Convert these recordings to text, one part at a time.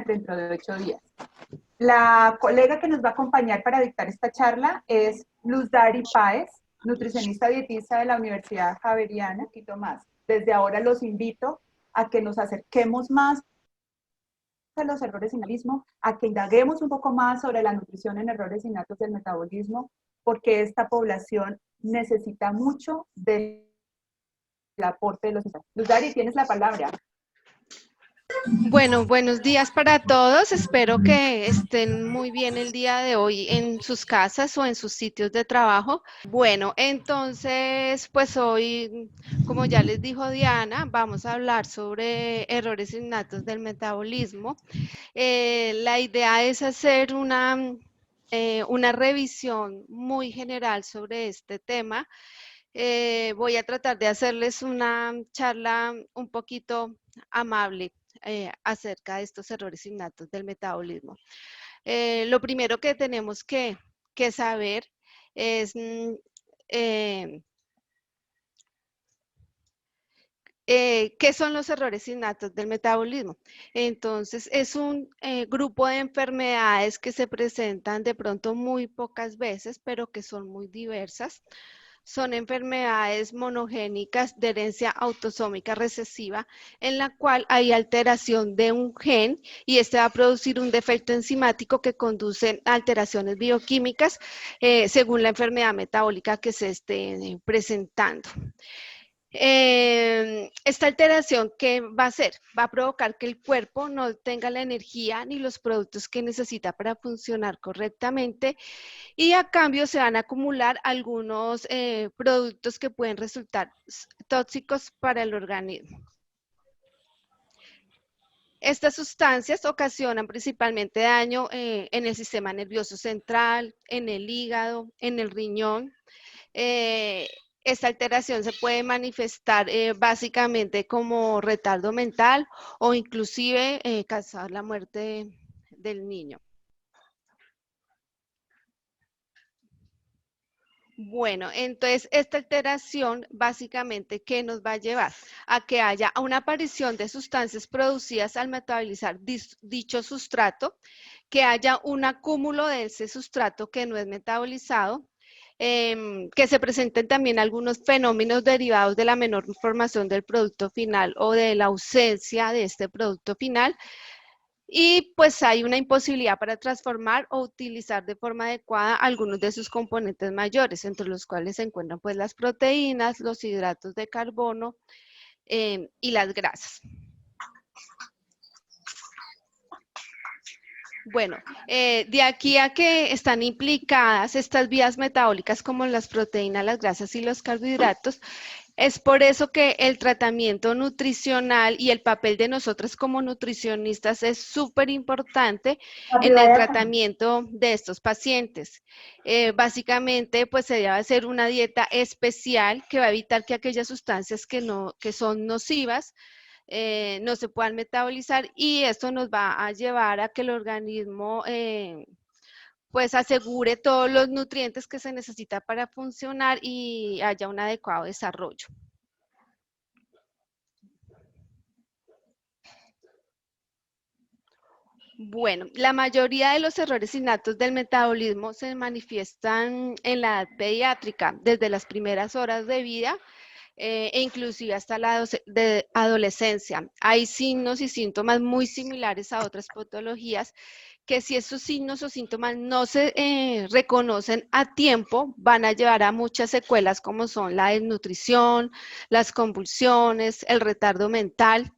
dentro de 8 días. La colega que nos va a acompañar para dictar esta charla es Luz Dari Páez, nutricionista dietista de la Universidad Javeriana, Quito Más. Desde ahora los invito a que nos acerquemos más a los errores en el metabolismo, a que indaguemos un poco más sobre la nutrición en errores innatos del metabolismo, porque esta población necesita mucho del aporte de los insumos. Luz Dari, tienes la palabra. Bueno, buenos días para todos. Espero que estén muy bien el día de hoy en sus casas o en sus sitios de trabajo. Bueno, entonces, pues hoy, como ya les dijo Diana, vamos a hablar sobre errores innatos del metabolismo. La idea es hacer una revisión muy general sobre este tema. Voy a tratar de hacerles una charla un poquito amable acerca de estos errores innatos del metabolismo. Lo primero que tenemos que saber es ¿qué son los errores innatos del metabolismo? Entonces, es un grupo de enfermedades que se presentan de pronto muy pocas veces, pero que son muy diversas. Son enfermedades monogénicas de herencia autosómica recesiva, en la cual hay alteración de un gen y este va a producir un defecto enzimático que conduce a alteraciones bioquímicas según la enfermedad metabólica que se esté presentando. Esta alteración, ¿qué va a hacer? Va a provocar que el cuerpo no tenga la energía ni los productos que necesita para funcionar correctamente y a cambio se van a acumular algunos productos que pueden resultar tóxicos para el organismo. Estas sustancias ocasionan principalmente daño en el sistema nervioso central, en el hígado, en el riñón. Esta alteración se puede manifestar básicamente como retardo mental o inclusive causar la muerte del niño. Bueno, entonces esta alteración básicamente, ¿qué nos va a llevar? A que haya una aparición de sustancias producidas al metabolizar dicho sustrato, que haya un acúmulo de ese sustrato que no es metabolizado, que se presenten también algunos fenómenos derivados de la menor formación del producto final o de la ausencia de este producto final. Y pues hay una imposibilidad para transformar o utilizar de forma adecuada algunos de sus componentes mayores, entre los cuales se encuentran pues las proteínas, los hidratos de carbono y las grasas. Bueno, de aquí a que están implicadas estas vías metabólicas como las proteínas, las grasas y los carbohidratos, es por eso que el tratamiento nutricional y el papel de nosotros como nutricionistas es súper importante en el tratamiento de estos pacientes. Básicamente, pues se debe hacer una dieta especial que va a evitar que aquellas sustancias que son nocivas no se puedan metabolizar y esto nos va a llevar a que el organismo pues asegure todos los nutrientes que se necesita para funcionar y haya un adecuado desarrollo. Bueno, la mayoría de los errores innatos del metabolismo se manifiestan en la edad pediátrica, desde las primeras horas de vida e inclusive hasta la adolescencia. Hay signos y síntomas muy similares a otras patologías que si esos signos o síntomas no se reconocen a tiempo, van a llevar a muchas secuelas como son la desnutrición, las convulsiones, el retardo mental,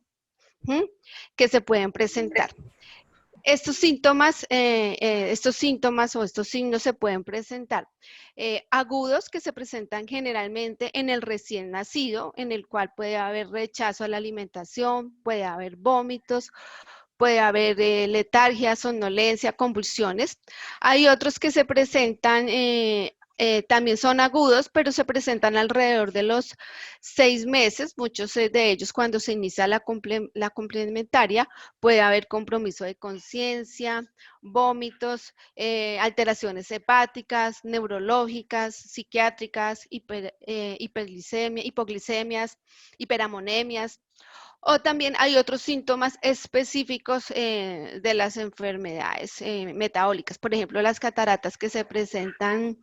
que se pueden presentar. Estos síntomas o estos signos se pueden presentar agudos, que se presentan generalmente en el recién nacido, en el cual puede haber rechazo a la alimentación, puede haber vómitos, puede haber letargia, somnolencia, convulsiones. Hay otros que se presentan también son agudos, pero se presentan alrededor de los 6 meses, muchos de ellos cuando se inicia la complementaria, puede haber compromiso de conciencia, vómitos, alteraciones hepáticas, neurológicas, psiquiátricas, hipoglicemias, hiperamonemias, O también hay otros síntomas específicos de las enfermedades metabólicas, por ejemplo, las cataratas que se presentan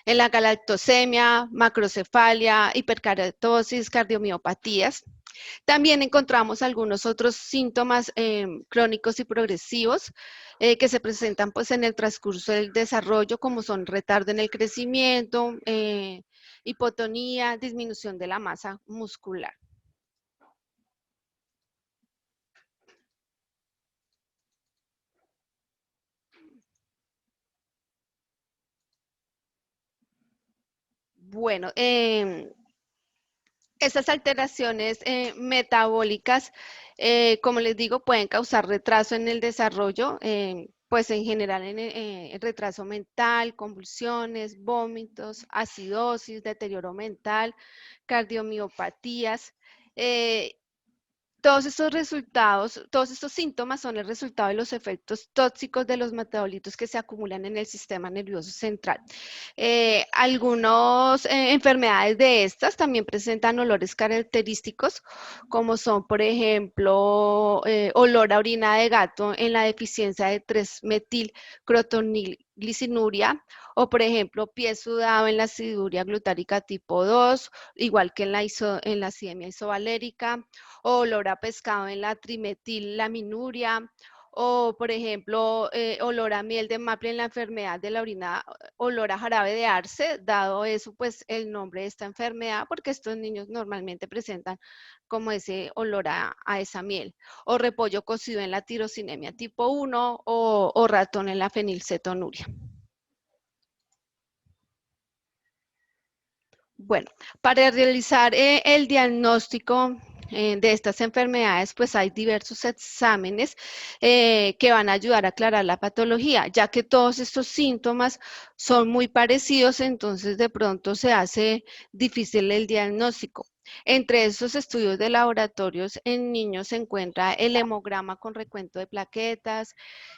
en la galactosemia, macrocefalia, hiperkeratosis, cardiomiopatías. También encontramos algunos otros síntomas crónicos y progresivos que se presentan pues, en el transcurso del desarrollo, como son retardo en el crecimiento, hipotonía, disminución de la masa muscular. Bueno, estas alteraciones metabólicas, como les digo, pueden causar retraso en el desarrollo, pues en general en retraso mental, convulsiones, vómitos, acidosis, deterioro mental, cardiomiopatías. Todos estos resultados, todos estos síntomas son el resultado de los efectos tóxicos de los metabolitos que se acumulan en el sistema nervioso central. Algunas enfermedades de estas también presentan olores característicos, como son, por ejemplo, olor a orina de gato en la deficiencia de 3-metilcrotonilglicinuria, o, por ejemplo, pie sudado en la aciduria glutárica tipo 2, igual que en la acidemia isovalérica, o olor a pescado en la trimetillaminuria, o por ejemplo, olor a miel de maple en la enfermedad de la orina, olor a jarabe de arce, dado eso, pues el nombre de esta enfermedad, porque estos niños normalmente presentan como ese olor a esa miel, o repollo cocido en la tirosinemia tipo 1, o ratón en la fenilcetonuria. Bueno, para realizar el diagnóstico de estas enfermedades, pues hay diversos exámenes que van a ayudar a aclarar la patología, ya que todos estos síntomas son muy parecidos, entonces de pronto se hace difícil el diagnóstico. Entre esos estudios de laboratorios en niños se encuentra el hemograma con recuento de plaquetas,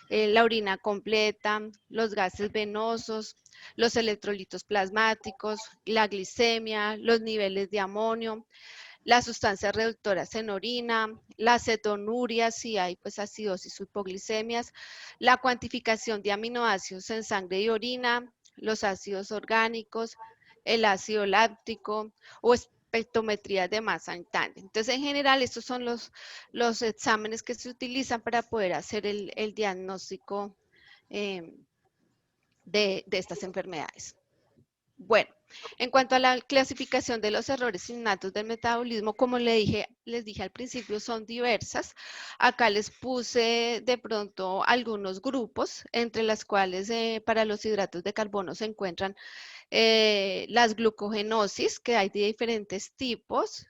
la orina completa, los gases venosos, los electrolitos plasmáticos, la glicemia, los niveles de amonio, las sustancias reductoras en orina, la cetonuria, si hay pues acidosis o hipoglicemias, la cuantificación de aminoácidos en sangre y orina, los ácidos orgánicos, el ácido láctico o espectrometrías de masa intacta. Entonces, en general, estos son los exámenes que se utilizan para poder hacer el diagnóstico eh, de estas enfermedades. Bueno, en cuanto a la clasificación de los errores innatos del metabolismo, como les dije al principio, son diversas. Acá les puse de pronto algunos grupos, entre las cuales para los hidratos de carbono se encuentran las glucogenosis, que hay de diferentes tipos,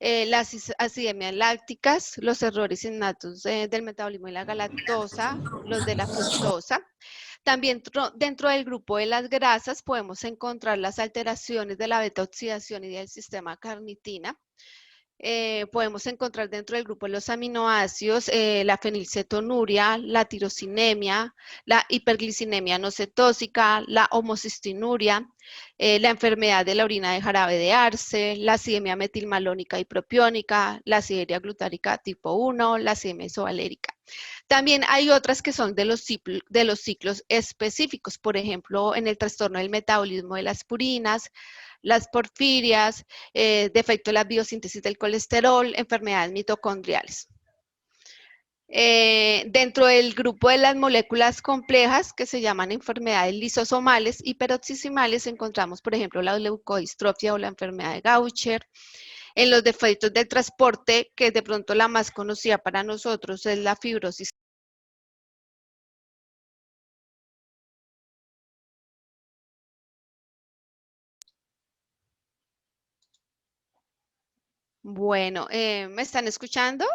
las acidemias lácticas, los errores innatos del metabolismo de la galactosa, los de la fructosa. También dentro del grupo de las grasas podemos encontrar las alteraciones de la beta-oxidación y del sistema carnitina. Podemos encontrar dentro del grupo de los aminoácidos la fenilcetonuria, la tirosinemia, la hiperglicinemia no cetósica, la homocistinuria, la enfermedad de la orina de jarabe de arce, la acidemia metilmalónica y propiónica, la aciduria glutárica tipo 1, la acidemia isovalérica. También hay otras que son de los ciclos específicos, por ejemplo, en el trastorno del metabolismo de las purinas, las porfirias, defecto de la biosíntesis del colesterol, enfermedades mitocondriales. Dentro del grupo de las moléculas complejas, que se llaman enfermedades lisosomales y peroxisimales, encontramos, por ejemplo, la leucodistrofia o la enfermedad de Gaucher. En los defectos del transporte, que de pronto la más conocida para nosotros es la fibrosis. Bueno, ¿me están escuchando?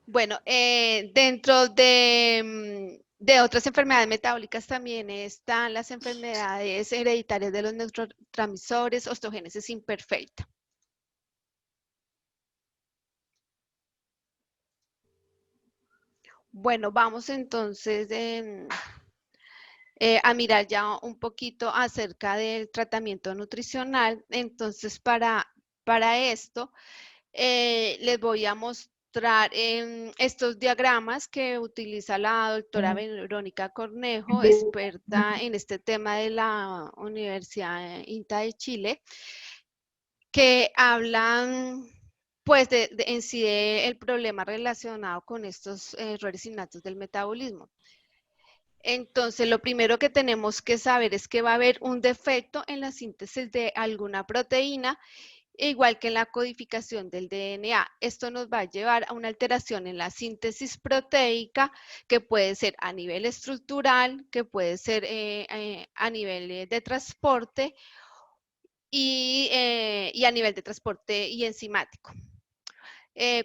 Bueno, dentro de otras enfermedades metabólicas también están las enfermedades hereditarias de los neurotransmisores, osteogénesis imperfecta. Bueno, vamos entonces a mirar ya un poquito acerca del tratamiento nutricional. Entonces, para esto, Les voy a mostrar estos diagramas que utiliza la doctora Verónica Cornejo, experta en este tema de la Universidad INTA de Chile, que hablan pues en sí el problema relacionado con estos errores innatos del metabolismo. Entonces, lo primero que tenemos que saber es que va a haber un defecto en la síntesis de alguna proteína, igual que en la codificación del DNA. Esto nos va a llevar a una alteración en la síntesis proteica, que puede ser a nivel estructural, que puede ser a nivel de transporte y a nivel de transporte y enzimático.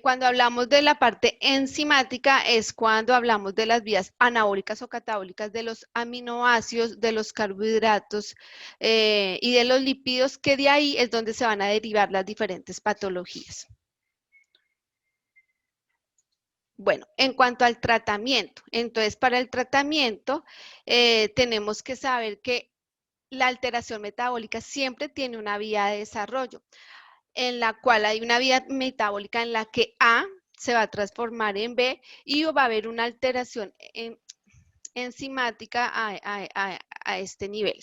Cuando hablamos de la parte enzimática es cuando hablamos de las vías anabólicas o catabólicas de los aminoácidos, de los carbohidratos y de los lípidos, que de ahí es donde se van a derivar las diferentes patologías. Bueno, en cuanto al tratamiento, entonces para el tratamiento tenemos que saber que la alteración metabólica siempre tiene una vía de desarrollo, en la cual hay una vía metabólica en la que A se va a transformar en B y va a haber una alteración enzimática a este nivel.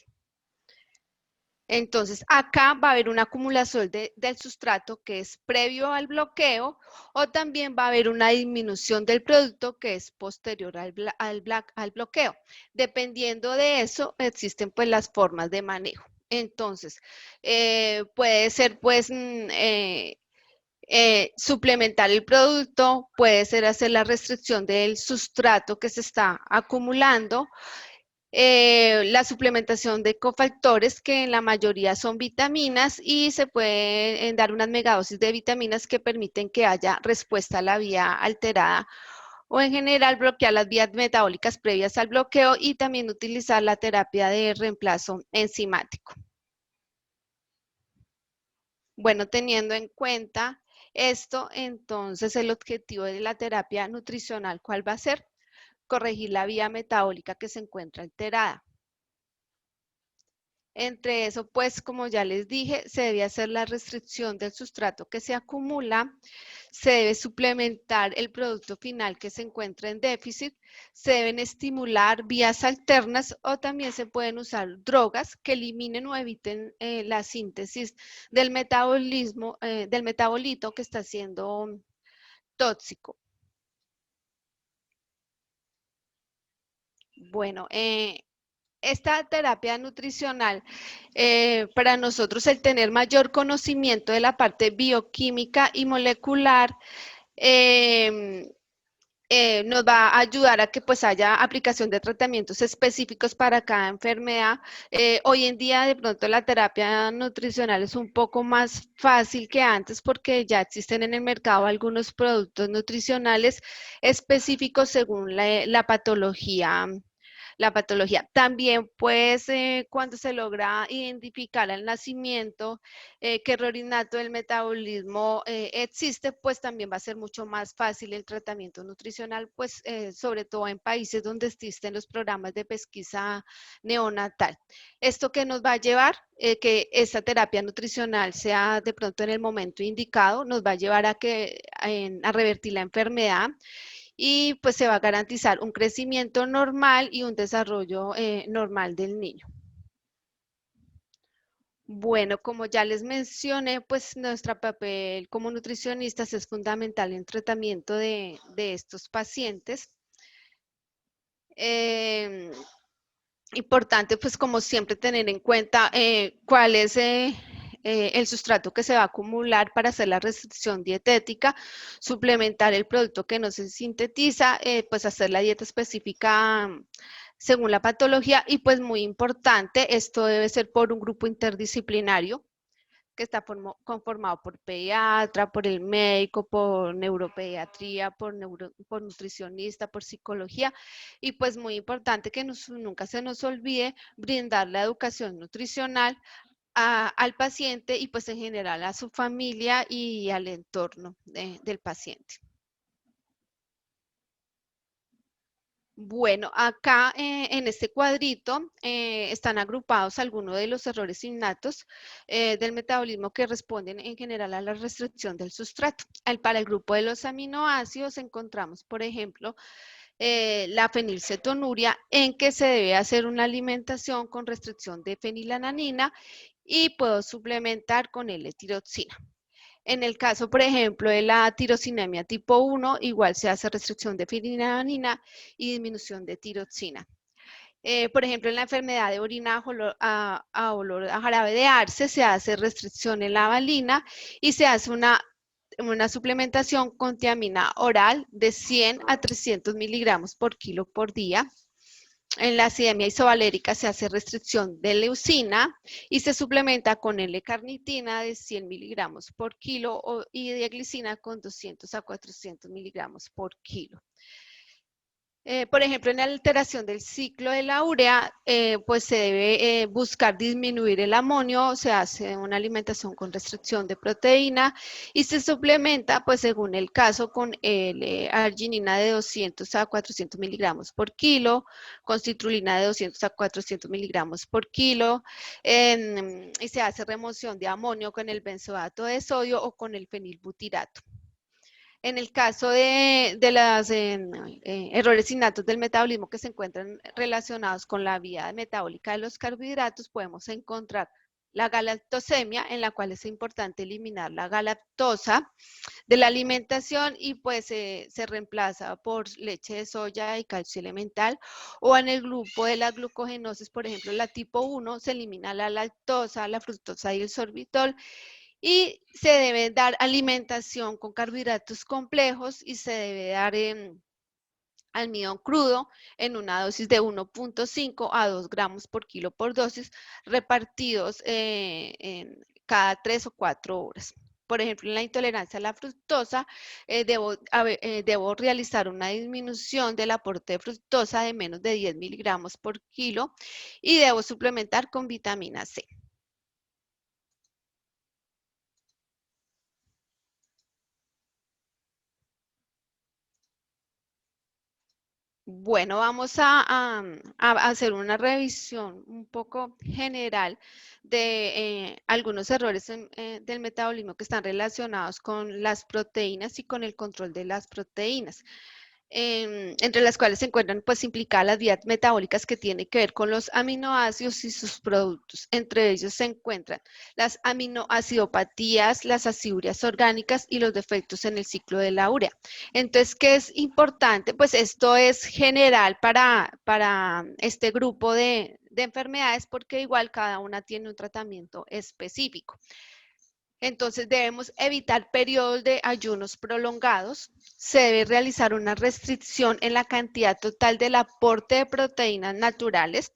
Entonces, acá va a haber una acumulación del sustrato que es previo al bloqueo, o también va a haber una disminución del producto que es posterior al bloqueo. Dependiendo de eso, existen pues las formas de manejo. Entonces, puede ser pues suplementar el producto, puede ser hacer la restricción del sustrato que se está acumulando, la suplementación de cofactores, que en la mayoría son vitaminas, y se pueden dar unas megadosis de vitaminas que permiten que haya respuesta a la vía alterada, o en general bloquear las vías metabólicas previas al bloqueo, y también utilizar la terapia de reemplazo enzimático. Bueno, teniendo en cuenta esto, entonces el objetivo de la terapia nutricional, ¿cuál va a ser? Corregir la vía metabólica que se encuentra alterada. Entre eso, pues, como ya les dije, se debe hacer la restricción del sustrato que se acumula, se debe suplementar el producto final que se encuentra en déficit, se deben estimular vías alternas, o también se pueden usar drogas que eliminen o eviten la síntesis del metabolismo, del metabolito que está siendo tóxico. Bueno, esta terapia nutricional, para nosotros el tener mayor conocimiento de la parte bioquímica y molecular, nos va a ayudar a que pues haya aplicación de tratamientos específicos para cada enfermedad. Hoy en día de pronto la terapia nutricional es un poco más fácil que antes, porque ya existen en el mercado algunos productos nutricionales específicos según la patología. La patología. También, pues, cuando se logra identificar al nacimiento qué error innato del metabolismo existe, pues también va a ser mucho más fácil el tratamiento nutricional, pues, sobre todo en países donde existen los programas de pesquisa neonatal. ¿Esto qué nos va a llevar? Que esta terapia nutricional sea de pronto en el momento indicado, nos va a llevar a revertir la enfermedad, y pues se va a garantizar un crecimiento normal y un desarrollo normal del niño. Bueno, como ya les mencioné, pues nuestro papel como nutricionistas es fundamental en el tratamiento de estos pacientes. Importante, pues como siempre, tener en cuenta cuál es el sustrato que se va a acumular para hacer la restricción dietética, suplementar el producto que no se sintetiza, pues hacer la dieta específica según la patología, y pues muy importante, esto debe ser por un grupo interdisciplinario que está conformado por pediatra, por el médico, por neuropediatría, por nutricionista, por psicología, y pues muy importante que nunca se nos olvide brindar la educación nutricional al paciente, y pues en general a su familia y al entorno del paciente. Bueno, acá en este cuadrito están agrupados algunos de los errores innatos del metabolismo que responden en general a la restricción del sustrato. Para el grupo de los aminoácidos encontramos, por ejemplo, la fenilcetonuria, en que se debe hacer una alimentación con restricción de fenilalanina y puedo suplementar con L-tiroxina. En el caso, por ejemplo, de la tirosinemia tipo 1, igual se hace restricción de fenilalanina y disminución de tiroxina. Por ejemplo, en la enfermedad de orina a olor a jarabe de arce, se hace restricción en la valina y se hace una suplementación con tiamina oral de 100 a 300 miligramos por kilo por día. En la acidemia isovalérica se hace restricción de leucina y se suplementa con L-carnitina de 100 miligramos por kilo y de glicina con 200 a 400 miligramos por kilo. Por ejemplo, en la alteración del ciclo de la urea, pues se debe buscar disminuir el amonio, se hace una alimentación con restricción de proteína y se suplementa, pues según el caso, con arginina de 200 a 400 miligramos por kilo, con citrulina de 200 a 400 miligramos por kilo, y se hace remoción de amonio con el benzoato de sodio o con el fenilbutirato. En el caso de los errores innatos del metabolismo que se encuentran relacionados con la vía metabólica de los carbohidratos, podemos encontrar la galactosemia, en la cual es importante eliminar la galactosa de la alimentación y pues se reemplaza por leche de soya y calcio elemental, o en el grupo de la glucogenosis, por ejemplo, la tipo 1, se elimina la lactosa, la fructosa y el sorbitol, y se debe dar alimentación con carbohidratos complejos y se debe dar almidón crudo en una dosis de 1.5 a 2 gramos por kilo por dosis, repartidos en cada 3 o 4 horas. Por ejemplo, en la intolerancia a la fructosa, debo realizar una disminución del aporte de fructosa de menos de 10 miligramos por kilo y debo suplementar con vitamina C. Bueno, vamos a hacer una revisión un poco general de algunos errores del metabolismo que están relacionados con las proteínas y con el control de las proteínas, entre las cuales se encuentran pues implicadas las vías metabólicas que tienen que ver con los aminoácidos y sus productos. Entre ellos se encuentran las aminoacidopatías, las acidurias orgánicas y los defectos en el ciclo de la urea. Entonces, ¿qué es importante? Pues esto es general para este grupo de enfermedades, porque igual cada una tiene un tratamiento específico. Entonces debemos evitar periodos de ayunos prolongados. Se debe realizar una restricción en la cantidad total del aporte de proteínas naturales.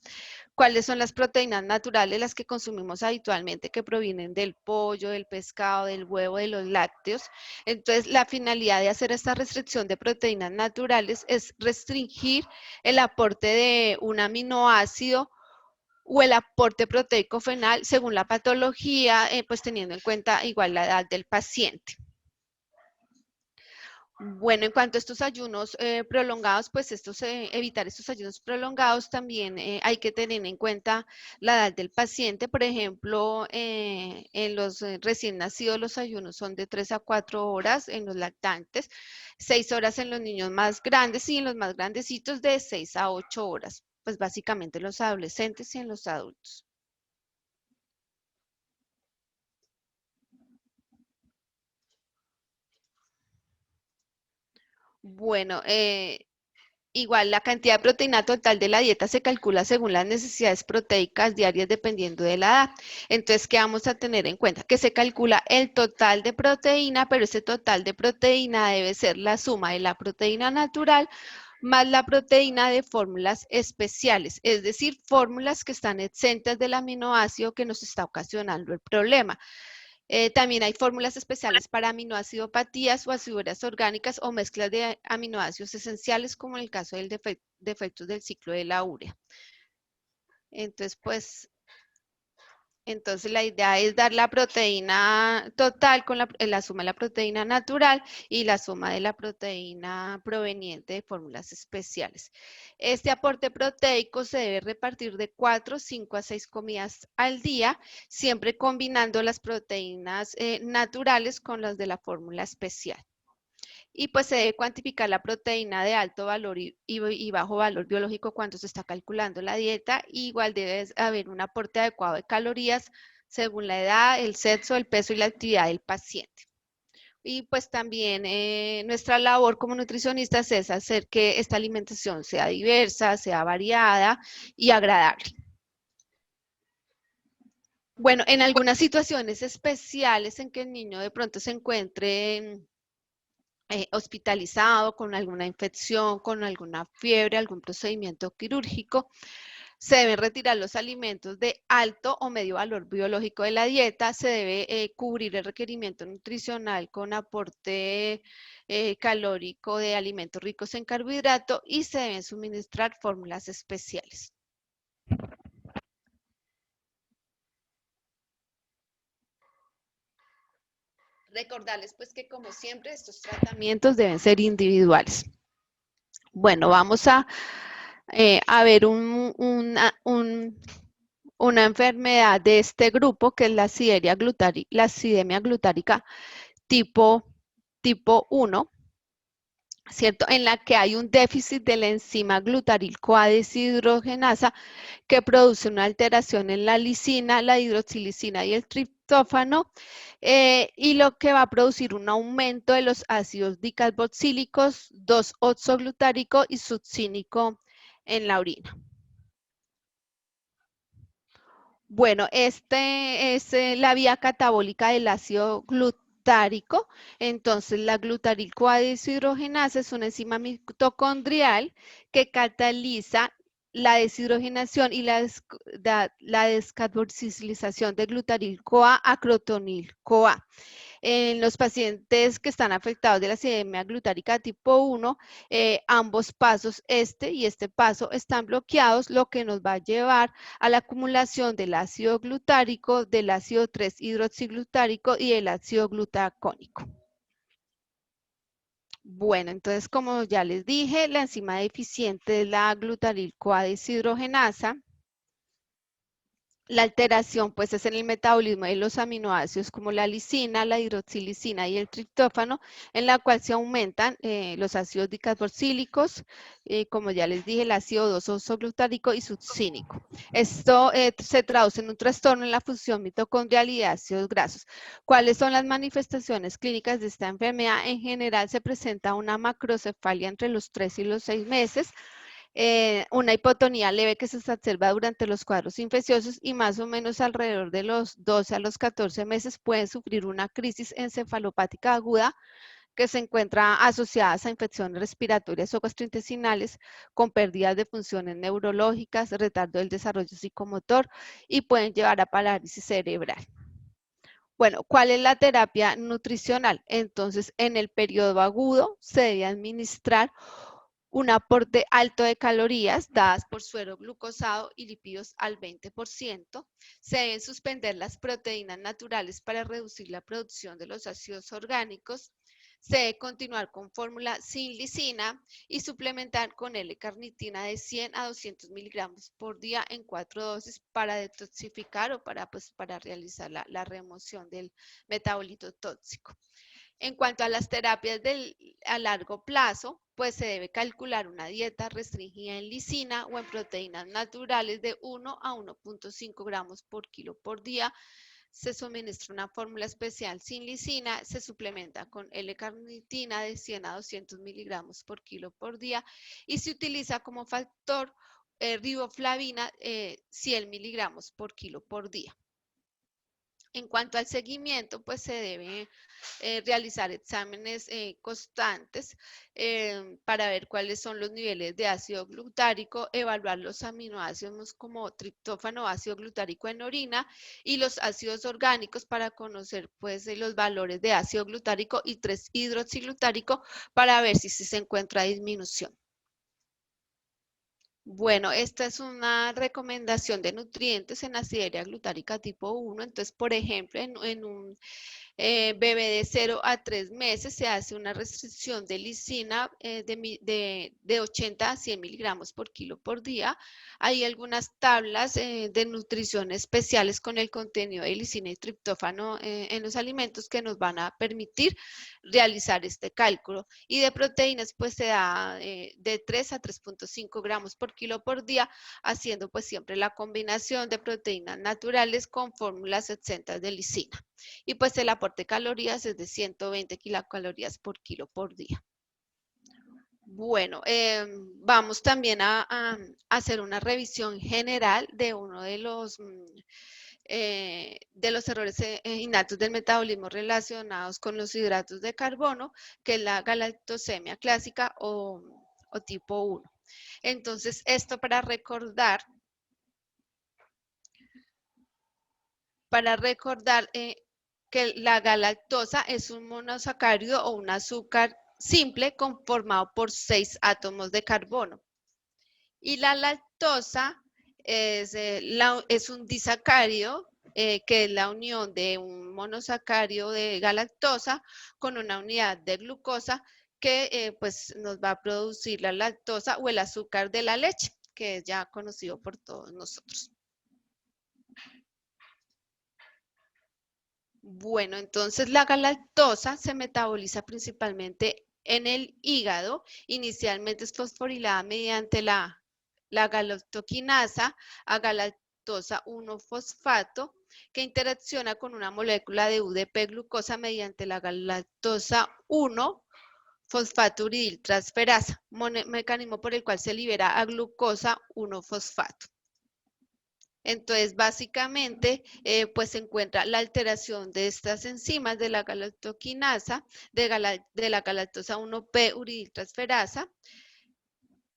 ¿Cuáles son las proteínas naturales? Las que consumimos habitualmente, que provienen del pollo, del pescado, del huevo, de los lácteos. Entonces, la finalidad de hacer esta restricción de proteínas naturales es restringir el aporte de un aminoácido o el aporte proteico fenal según la patología, pues teniendo en cuenta igual la edad del paciente. Bueno, en cuanto a estos ayunos prolongados, pues evitar estos ayunos prolongados también hay que tener en cuenta la edad del paciente. Por ejemplo, en los recién nacidos los ayunos son de 3 a 4 horas en los lactantes, 6 horas en los niños más grandes y en los más grandecitos de 6 a 8 horas, pues básicamente los adolescentes y en los adultos. Bueno, igual la cantidad de proteína total de la dieta se calcula según las necesidades proteicas diarias dependiendo de la edad. Entonces, ¿qué vamos a tener en cuenta? Que se calcula el total de proteína, pero ese total de proteína debe ser la suma de la proteína natural más la proteína de fórmulas especiales, es decir, fórmulas que están exentas del aminoácido que nos está ocasionando el problema. También hay fórmulas especiales para aminoacidopatías o aciduras orgánicas o mezclas de aminoácidos esenciales, como en el caso del defectos del ciclo de la urea. Entonces, pues, Entonces la idea es dar la proteína total con la suma de la proteína natural y la suma de la proteína proveniente de fórmulas especiales. Este aporte proteico se debe repartir de 4, 5 a 6 comidas al día, siempre combinando las proteínas naturales con las de la fórmula especial. Y pues se debe cuantificar la proteína de alto valor y bajo valor biológico cuando se está calculando la dieta. Igual debe haber un aporte adecuado de calorías según la edad, el sexo, el peso y la actividad del paciente. Y pues también nuestra labor como nutricionistas es hacer que esta alimentación sea diversa, sea variada y agradable. Bueno, en algunas situaciones especiales en que el niño de pronto se encuentre hospitalizado con alguna infección, con alguna fiebre, algún procedimiento quirúrgico, se deben retirar los alimentos de alto o medio valor biológico de la dieta, se debe cubrir el requerimiento nutricional con aporte calórico de alimentos ricos en carbohidrato y se deben suministrar fórmulas especiales. Recordarles pues que como siempre estos tratamientos deben ser individuales. Bueno, vamos a ver una enfermedad de este grupo que es la acidemia glutárica tipo 1, ¿cierto? En la que hay un déficit de la enzima glutaryl-CoA deshidrogenasa que produce una alteración en la lisina, la hidroxilisina y el triptófano, y lo que va a producir un aumento de los ácidos dicarboxílicos, 2-oxoglutárico y succínico en la orina. Bueno, este es la vía catabólica del ácido glutárico. Entonces, la glutaryl-CoA deshidrogenasa es una enzima mitocondrial que cataliza la deshidrogenación y la descarboxilización de glutaryl-CoA a crotonil-CoA. En los pacientes que están afectados de la acidemia glutárica tipo 1, ambos pasos, este y este paso, están bloqueados, lo que nos va a llevar a la acumulación del ácido glutárico, del ácido 3-hidroxiglutárico y del ácido glutacónico. Bueno, entonces, como ya les dije, la enzima deficiente es la glutaryl-CoA deshidrogenasa. La alteración pues es en el metabolismo de los aminoácidos como la lisina, la hidroxilisina y el triptófano, en la cual se aumentan los ácidos dicarboxílicos, como ya les dije, el ácido 2-oxoglutárico y succínico. Esto se traduce en un trastorno en la función mitocondrial y de ácidos grasos. ¿Cuáles son las manifestaciones clínicas de esta enfermedad? En general se presenta una macrocefalia entre los 3 y los 6 meses, una hipotonía leve que se observa durante los cuadros infecciosos y más o menos alrededor de los 12 a los 14 meses pueden sufrir una crisis encefalopática aguda que se encuentra asociada a infecciones respiratorias o gastrointestinales con pérdidas de funciones neurológicas, retardo del desarrollo psicomotor y pueden llevar a parálisis cerebral. Bueno, ¿cuál es la terapia nutricional? Entonces, en el periodo agudo se debe administrar un aporte alto de calorías dadas por suero glucosado y lípidos al 20%. Se deben suspender las proteínas naturales para reducir la producción de los ácidos orgánicos. Se debe continuar con fórmula sin lisina y suplementar con L-carnitina de 100 a 200 miligramos por día en 4 dosis para detoxificar o para realizar la remoción del metabolito tóxico. En cuanto a las terapias a largo plazo, pues se debe calcular una dieta restringida en lisina o en proteínas naturales de 1 a 1.5 gramos por kilo por día. Se suministra una fórmula especial sin lisina, se suplementa con L-carnitina de 100 a 200 miligramos por kilo por día y se utiliza como factor riboflavina 100 miligramos por kilo por día. En cuanto al seguimiento, pues se debe realizar exámenes constantes para ver cuáles son los niveles de ácido glutárico, evaluar los aminoácidos como triptófano, ácido glutárico en orina y los ácidos orgánicos para conocer pues los valores de ácido glutárico y 3-hidroxiglutárico para ver si se encuentra disminución. Bueno, esta es una recomendación de nutrientes en acidoria glutárica tipo 1. Entonces, por ejemplo, en un bebé de 0 a 3 meses se hace una restricción de lisina de 80 a 100 miligramos por kilo por día. Hay algunas tablas de nutrición especiales con el contenido de lisina y triptófano en los alimentos que nos van a permitir realizar este cálculo. Y de proteínas, pues se da de 3 a 3.5 gramos por kilo por día, haciendo pues siempre la combinación de proteínas naturales con fórmulas exentas de lisina. Y pues el aporte de calorías es de 120 kilocalorías por kilo por día. Bueno, vamos también a hacer una revisión general de uno de los errores innatos del metabolismo relacionados con los hidratos de carbono, que es la galactosemia clásica o tipo 1. Entonces, esto para recordar que la galactosa es un monosacárido o un azúcar simple conformado por 6 átomos de carbono. Y la lactosa es un disacárido, que es la unión de un monosacárido de galactosa con una unidad de glucosa que pues nos va a producir la lactosa o el azúcar de la leche, que es ya conocido por todos nosotros. Bueno, entonces la galactosa se metaboliza principalmente en el hígado. Inicialmente es fosforilada mediante la galactoquinasa a galactosa 1-fosfato, que interacciona con una molécula de UDP-glucosa mediante la galactosa 1-fosfato transferasa, mecanismo por el cual se libera a glucosa 1-fosfato. Entonces, básicamente, pues se encuentra la alteración de estas enzimas de la galactoquinasa, de la galactosa 1P uridiltransferasa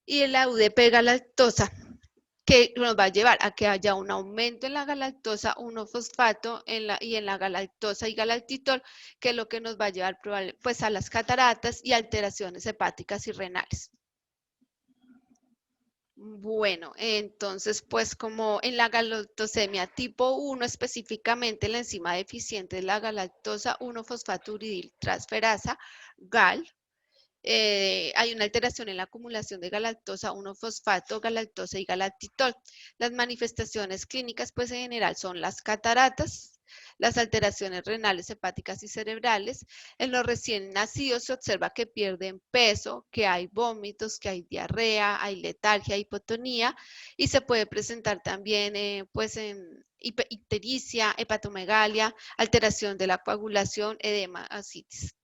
y de la UDP galactosa, que nos va a llevar a que haya un aumento en la galactosa 1-fosfato y en la galactosa y galactitol, que es lo que nos va a llevar pues, a las cataratas y alteraciones hepáticas y renales. Bueno, entonces, pues como en la galactosemia tipo 1, específicamente la enzima deficiente es la galactosa 1-fosfaturiditransferasa, GAL, hay una alteración en la acumulación de galactosa 1-fosfato, galactosa y galactitol. Las manifestaciones clínicas, pues en general son las cataratas, las alteraciones renales, hepáticas y cerebrales. En los recién nacidos se observa que pierden peso, que hay vómitos, que hay diarrea, hay letargia, hipotonía, y se puede presentar también pues en ictericia, hepatomegalia, alteración de la coagulación, edema, ascitis.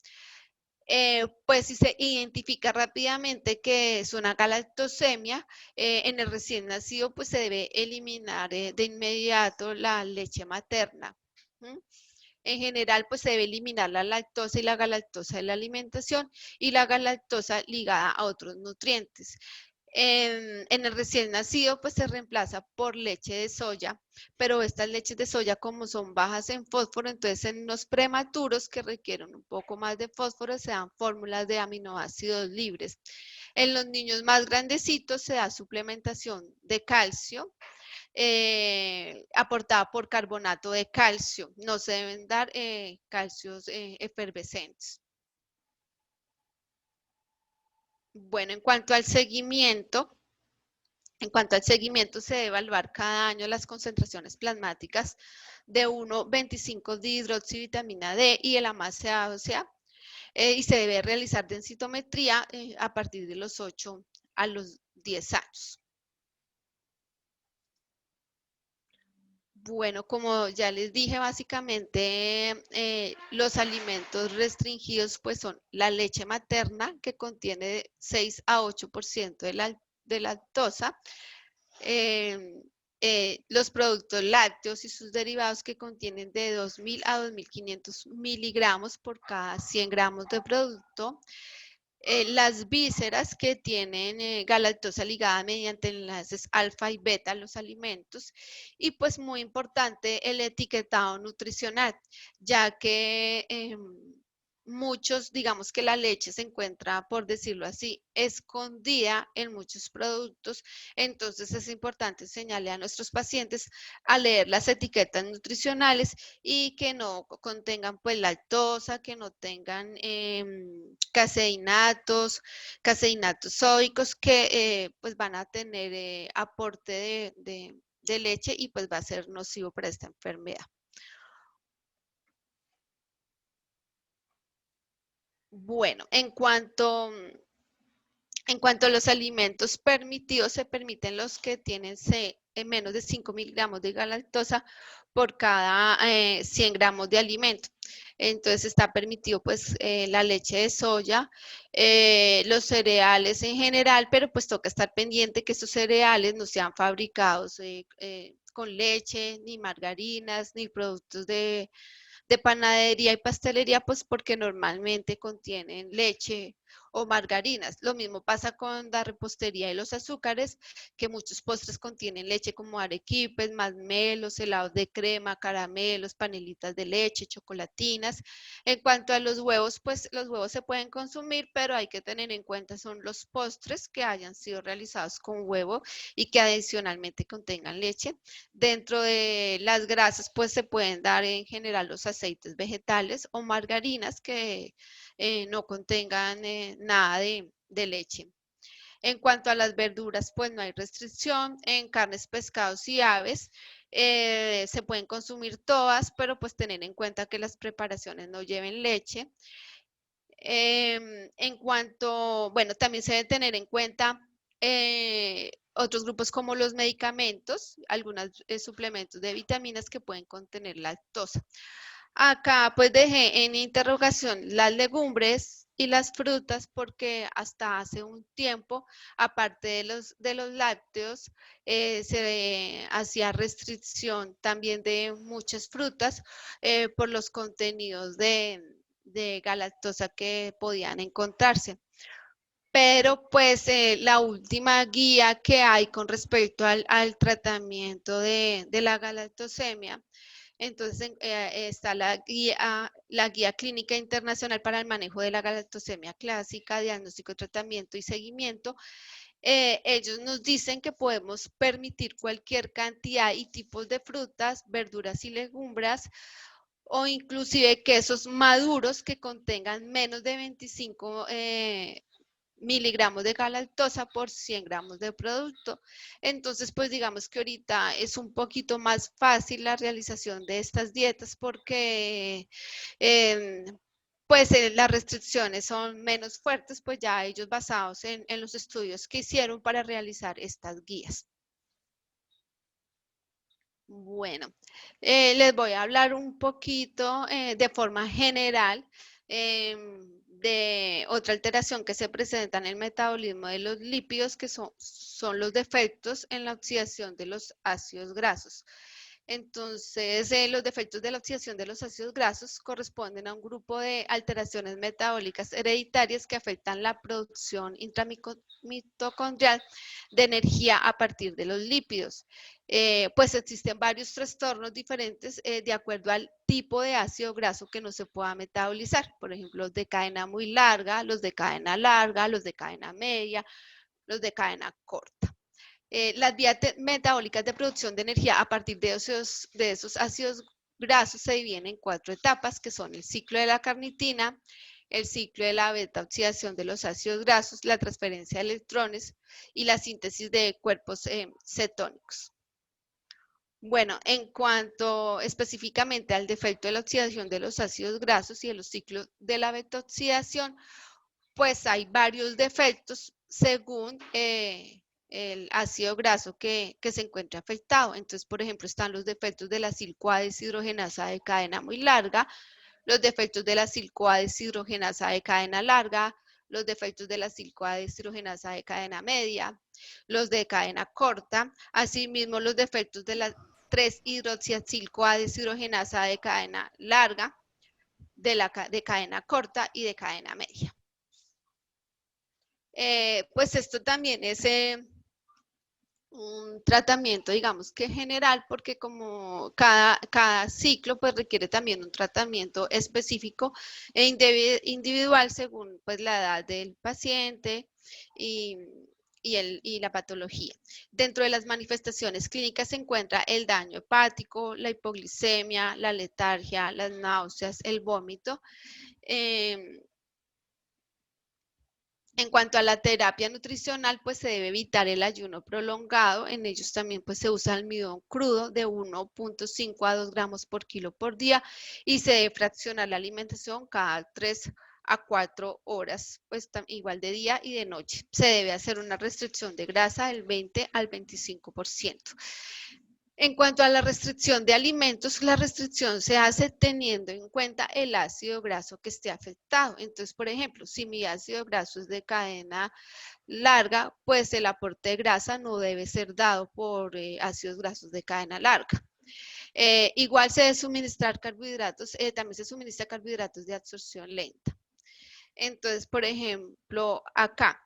Pues si se identifica rápidamente que es una galactosemia, en el recién nacido pues se debe eliminar de inmediato la leche materna. En general, pues se debe eliminar la lactosa y la galactosa de la alimentación y la galactosa ligada a otros nutrientes. En el recién nacido, pues se reemplaza por leche de soya, pero estas leches de soya, como son bajas en fósforo, entonces en los prematuros que requieren un poco más de fósforo, se dan fórmulas de aminoácidos libres. En los niños más grandecitos se da suplementación de calcio, aportada por carbonato de calcio. No se deben dar calcios efervescentes. Bueno, en cuanto al seguimiento se debe evaluar cada año las concentraciones plasmáticas de 1,25 de hidroxivitamina D y el amasa ósea, y se debe realizar densitometría a partir de los 8 a los 10 años. Bueno, como ya les dije, básicamente los alimentos restringidos pues son la leche materna, que contiene 6 a 8% de lactosa, los productos lácteos y sus derivados, que contienen de 2.000 a 2.500 miligramos por cada 100 gramos de producto. Las vísceras, que tienen galactosa ligada mediante enlaces alfa y beta a los alimentos. Y pues muy importante el etiquetado nutricional, ya que muchos, digamos que la leche se encuentra, por decirlo así, escondida en muchos productos. Entonces es importante enseñarle a nuestros pacientes a leer las etiquetas nutricionales y que no contengan pues lactosa, que no tengan caseinatos sódicos que pues van a tener aporte de leche y pues va a ser nocivo para esta enfermedad. Bueno, en cuanto a los alimentos permitidos, se permiten los que tienen menos de 5 miligramos de galactosa por cada 100 gramos de alimento. Entonces está permitido pues la leche de soya, los cereales en general, pero pues toca estar pendiente que estos cereales no sean fabricados con leche, ni margarinas, ni productos de panadería y pastelería, pues porque normalmente contienen leche o margarinas. Lo mismo pasa con la repostería y los azúcares, que muchos postres contienen leche como arequipes, masmelos, helados de crema, caramelos, panelitas de leche, chocolatinas. En cuanto a los huevos, pues los huevos se pueden consumir, pero hay que tener en cuenta son los postres que hayan sido realizados con huevo y que adicionalmente contengan leche. Dentro de las grasas, pues se pueden dar en general los aceites vegetales o margarinas que no contengan nada de leche. En cuanto a las verduras, pues no hay restricción. En carnes, pescados y aves se pueden consumir todas, pero pues tener en cuenta que las preparaciones no lleven leche. En cuanto, bueno, también se debe tener en cuenta otros grupos como los medicamentos, algunos suplementos de vitaminas que pueden contener lactosa. Acá pues dejé en interrogación las legumbres y las frutas porque hasta hace un tiempo, aparte de los lácteos, se hacía restricción también de muchas frutas por los contenidos de galactosa que podían encontrarse. Pero pues la última guía que hay con respecto al tratamiento de la galactosemia, entonces está la guía clínica internacional para el manejo de la galactosemia clásica, diagnóstico, tratamiento y seguimiento. Ellos nos dicen que podemos permitir cualquier cantidad y tipos de frutas, verduras y legumbres o inclusive quesos maduros que contengan menos de 25 miligramos de galactosa por 100 gramos de producto. Entonces, pues digamos que ahorita es un poquito más fácil la realización de estas dietas porque eh, pues las restricciones son menos fuertes, pues ya ellos basados en los estudios que hicieron para realizar estas guías. Bueno, les voy a hablar un poquito de forma general de otra alteración que se presenta en el metabolismo de los lípidos, que son los defectos en la oxidación de los ácidos grasos. Entonces, los defectos de la oxidación de los ácidos grasos corresponden a un grupo de alteraciones metabólicas hereditarias que afectan la producción intramitocondrial de energía a partir de los lípidos. Pues existen varios trastornos diferentes de acuerdo al tipo de ácido graso que no se pueda metabolizar. Por ejemplo, los de cadena muy larga, los de cadena larga, los de cadena media, los de cadena corta. Las vías metabólicas de producción de energía a partir de esos ácidos grasos se dividen en 4 etapas, que son el ciclo de la carnitina, el ciclo de la beta oxidación de los ácidos grasos, la transferencia de electrones y la síntesis de cuerpos cetónicos. Bueno, en cuanto específicamente al defecto de la oxidación de los ácidos grasos y de los ciclos de la beta oxidación, pues hay varios defectos según el ácido graso que se encuentra afectado. Entonces, por ejemplo, están los defectos de la sil-CoA deshidrogenasa de cadena muy larga, los defectos de la sil-CoA deshidrogenasa de cadena larga, los defectos de la sil-CoA deshidrogenasa de cadena media, los de cadena corta, asimismo los defectos de la 3-hidroxiacil-CoA deshidrogenasa de cadena larga, de cadena corta y de cadena media. Pues esto también es un tratamiento, digamos que general, porque como cada ciclo pues requiere también un tratamiento específico e individual según pues la edad del paciente y, y la patología. Dentro de las manifestaciones clínicas se encuentra el daño hepático, la hipoglicemia, la letargia, las náuseas, el vómito. En cuanto a la terapia nutricional, pues se debe evitar el ayuno prolongado. En ellos también pues se usa almidón crudo de 1.5 a 2 gramos por kilo por día y se debe fraccionar la alimentación cada 3 a 4 horas, pues igual de día y de noche. Se debe hacer una restricción de grasa del 20 al 25%. En cuanto a la restricción de alimentos, la restricción se hace teniendo en cuenta el ácido graso que esté afectado. Entonces, por ejemplo, si mi ácido graso es de cadena larga, pues el aporte de grasa no debe ser dado por ácidos grasos de cadena larga. Igual se debe suministrar carbohidratos, también se suministra carbohidratos de absorción lenta. Entonces, por ejemplo, acá,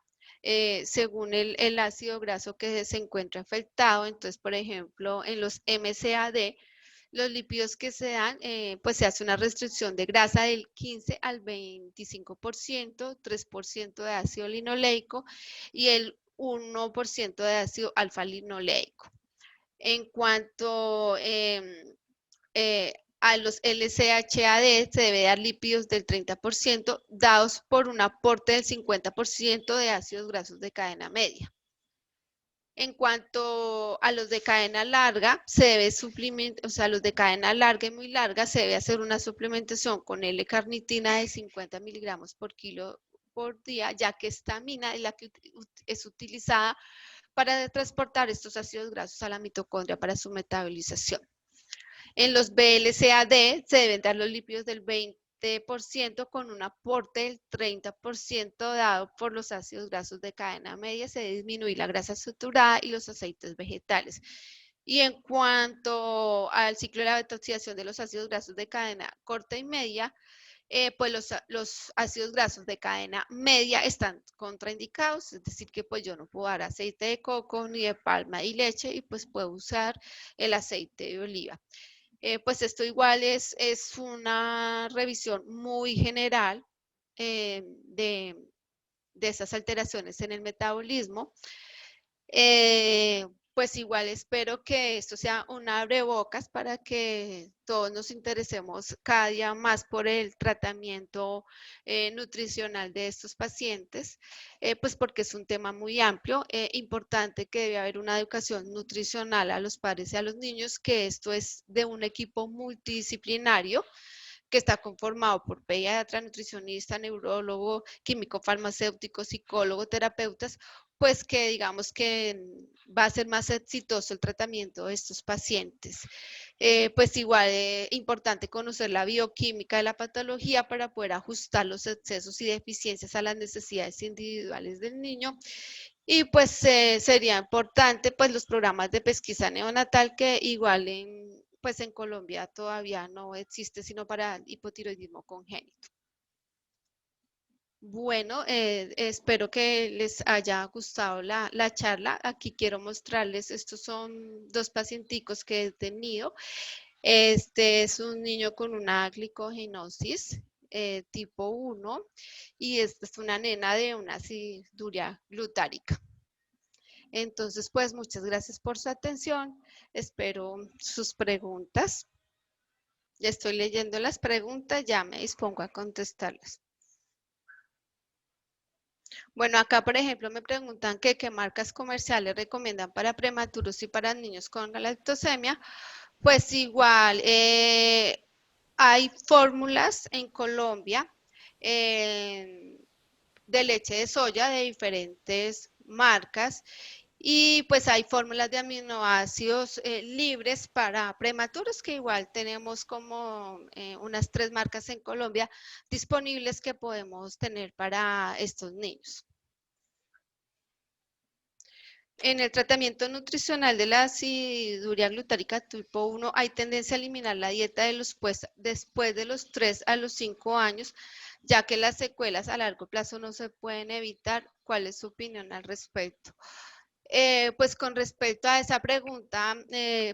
según el ácido graso que se encuentra afectado, entonces, por ejemplo, en los MCAD, los lípidos que se dan, pues se hace una restricción de grasa del 15 al 25%, 3% de ácido linoleico y el 1% de ácido alfa-linoleico. En cuanto a los LCHAD se debe dar lípidos del 30% dados por un aporte del 50% de ácidos grasos de cadena media. En cuanto a los de cadena larga, se debe suplementar, o sea, los de cadena larga y muy larga, se debe hacer una suplementación con L-carnitina de 50 miligramos por kilo por día, ya que esta amina es la que es utilizada para transportar estos ácidos grasos a la mitocondria para su metabolización. En los BLCAD se deben dar los lípidos del 20% con un aporte del 30% dado por los ácidos grasos de cadena media. Se debe disminuir la grasa saturada y los aceites vegetales. Y en cuanto al ciclo de la detoxificación de los ácidos grasos de cadena corta y media, pues los ácidos grasos de cadena media están contraindicados, es decir, que pues yo no puedo dar aceite de coco ni de palma y leche y pues puedo usar el aceite de oliva. Pues esto igual es una revisión muy general de esas alteraciones en el metabolismo. Pues igual espero que esto sea un abrebocas para que todos nos interesemos cada día más por el tratamiento nutricional de estos pacientes, pues porque es un tema muy amplio, importante que debe haber una educación nutricional a los padres y a los niños, que esto es de un equipo multidisciplinario que está conformado por pediatra, nutricionista, neurólogo, químico farmacéutico, psicólogo, terapeutas, pues que digamos que va a ser más exitoso el tratamiento de estos pacientes. Pues igual es importante conocer la bioquímica de la patología para poder ajustar los excesos y deficiencias a las necesidades individuales del niño. Y pues sería importante pues los programas de pesquisa neonatal que igual pues en Colombia todavía no existe sino para hipotiroidismo congénito. Bueno, espero que les haya gustado la charla. Aquí quiero mostrarles, estos son dos pacienticos que he tenido. Este es un niño con una glicogenosis tipo 1 y esta es una nena de una aciduria glutárica. Entonces, pues muchas gracias por su atención. Espero sus preguntas. Ya estoy leyendo las preguntas, ya me dispongo a contestarlas. Bueno, acá por ejemplo me preguntan que qué marcas comerciales recomiendan para prematuros y para niños con galactosemia. Pues igual, hay fórmulas en Colombia de leche de soya de diferentes marcas y pues hay fórmulas de aminoácidos libres para prematuros que igual tenemos como unas 3 marcas en Colombia disponibles que podemos tener para estos niños. En el tratamiento nutricional de la aciduria glutárica tipo 1 hay tendencia a eliminar la dieta de los después de los 3 a los 5 años, ya que las secuelas a largo plazo no se pueden evitar. ¿Cuál es su opinión al respecto? Pues con respecto a esa pregunta,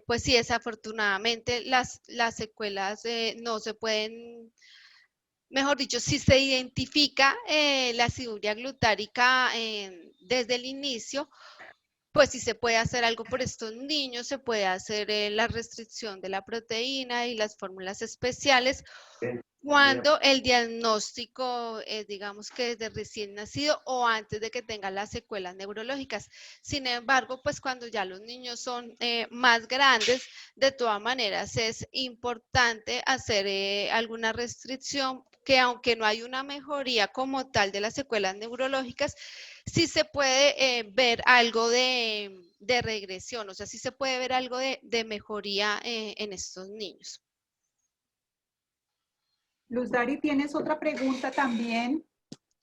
pues sí, desafortunadamente las secuelas no se pueden, mejor dicho, si se identifica la aciduria glutárica desde el inicio, pues sí se puede hacer algo por estos niños, se puede hacer la restricción de la proteína y las fórmulas especiales cuando el diagnóstico es, digamos que desde recién nacido o antes de que tenga las secuelas neurológicas. Sin embargo, pues cuando ya los niños son más grandes, de todas maneras es importante hacer alguna restricción que aunque no hay una mejoría como tal de las secuelas neurológicas, sí se puede ver algo de regresión, o sea, sí se puede ver algo de mejoría en estos niños. Luz Dari, tienes otra pregunta también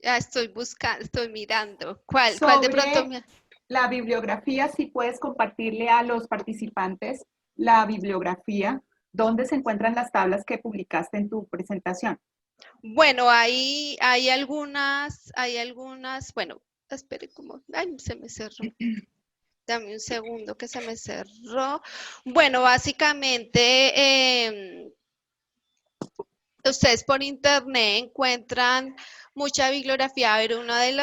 Ya estoy buscando, estoy mirando. ¿Cuál de pronto sobre me... la bibliografía. Si puedes compartirle a los participantes la bibliografía, dónde se encuentran las tablas que publicaste en tu presentación. Bueno, hay algunas, bueno, espere, como, ay, se me cerró. Dame un segundo que se me cerró. Bueno, básicamente, ustedes por internet encuentran mucha bibliografía. A ver, una de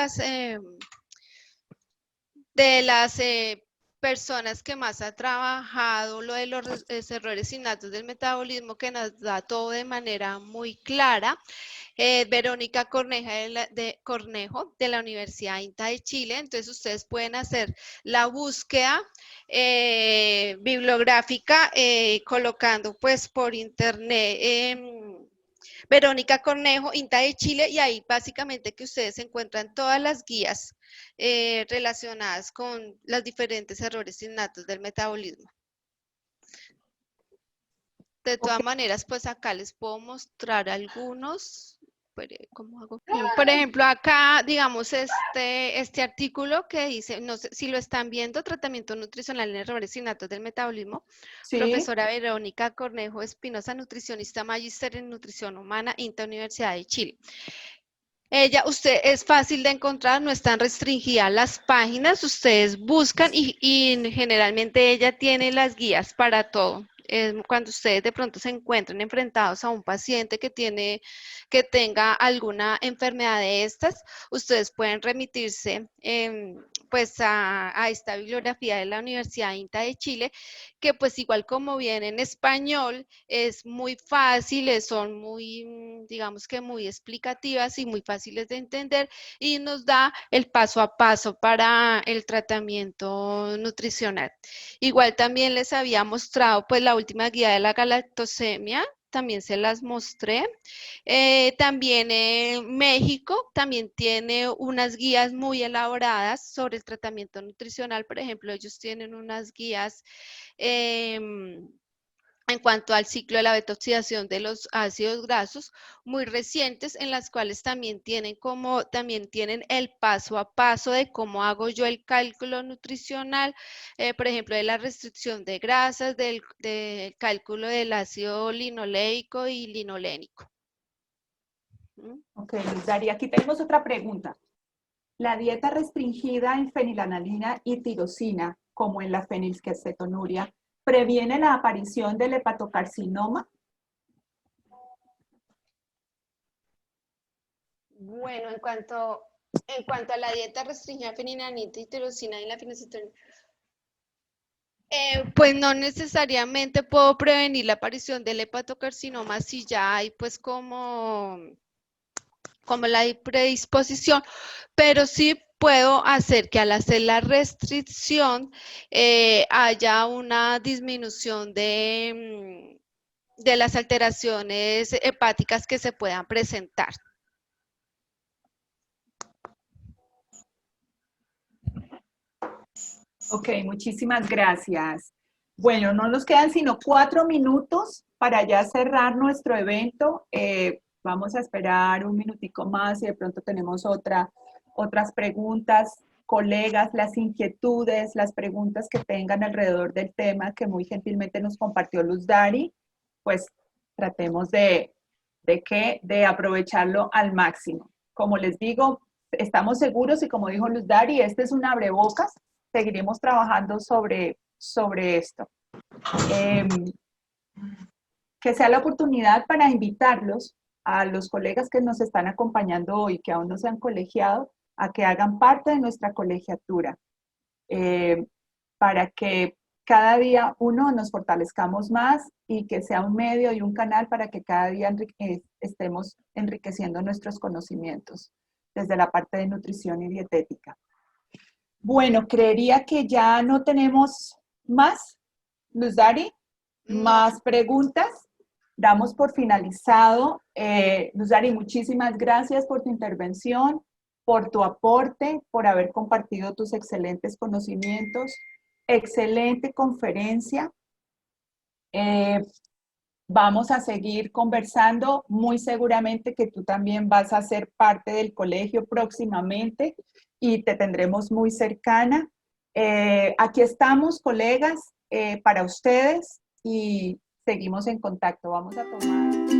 las personas que más ha trabajado lo de los errores innatos del metabolismo, que nos da todo de manera muy clara, Verónica Cornejo de la Universidad INTA de Chile. Entonces ustedes pueden hacer la búsqueda bibliográfica colocando pues por internet Verónica Cornejo, INTA de Chile, y ahí básicamente que ustedes encuentran todas las guías relacionadas con los diferentes errores innatos del metabolismo. De todas maneras, pues acá les puedo mostrar algunos. ¿Cómo hago? Por ejemplo, acá, digamos, este artículo que dice, no sé si lo están viendo, tratamiento nutricional en errores innatos del metabolismo, Sí. profesora Verónica Cornejo Espinosa, nutricionista magíster en nutrición humana, INTA Universidad de Chile. Usted es fácil de encontrar, no están restringidas las páginas, ustedes buscan y generalmente ella tiene las guías para todo. Cuando ustedes de pronto se encuentren enfrentados a un paciente que tenga alguna enfermedad de estas, ustedes pueden remitirse pues a esta bibliografía de la Universidad INTA de Chile, que pues igual como viene en español, es muy fácil, son muy, digamos que muy explicativas y muy fáciles de entender y nos da el paso a paso para el tratamiento nutricional. Igual también les había mostrado pues la última guía de la galactosemia, también se las mostré. También México también tiene unas guías muy elaboradas sobre el tratamiento nutricional. Por ejemplo, ellos tienen unas guías en cuanto al ciclo de la betoxidación de los ácidos grasos muy recientes, en las cuales también tienen el paso a paso de cómo hago yo el cálculo nutricional, por ejemplo, de la restricción de grasas, del cálculo del ácido linoleico y linolénico. Ok, Luz Dari, aquí tenemos otra pregunta. La dieta restringida en fenilalanina y tirosina, como en la fenilketonuria, ¿previene la aparición del hepatocarcinoma? Bueno, en cuanto a la dieta restringida fenilalanina y tirosina y la fenilcetonina, pues no necesariamente puedo prevenir la aparición del hepatocarcinoma si ya hay pues como la predisposición, pero sí puedo hacer que al hacer la restricción haya una disminución de las alteraciones hepáticas que se puedan presentar. Ok, muchísimas gracias. Bueno, no nos quedan sino 4 minutos para ya cerrar nuestro evento. Vamos a esperar un minutico más y de pronto tenemos otras preguntas, colegas, las inquietudes, las preguntas que tengan alrededor del tema que muy gentilmente nos compartió Luz Dari, pues tratemos de aprovecharlo al máximo. Como les digo, estamos seguros y como dijo Luz Dari, este es un abrebocas. seguiremos trabajando sobre esto. Que sea la oportunidad para invitarlos a los colegas que nos están acompañando hoy, que aún no se han colegiado, a que hagan parte de nuestra colegiatura, para que cada día, uno, nos fortalezcamos más y que sea un medio y un canal para que cada día estemos enriqueciendo nuestros conocimientos desde la parte de nutrición y dietética. Bueno, creería que ya no tenemos más, Luz Dari, más preguntas. Damos por finalizado. Luz Dari, muchísimas gracias por tu intervención, por tu aporte, por haber compartido tus excelentes conocimientos. Excelente conferencia. Vamos a seguir conversando. Muy seguramente que tú también vas a ser parte del colegio próximamente y te tendremos muy cercana. Aquí estamos, colegas, para ustedes y seguimos en contacto. Vamos a tomar...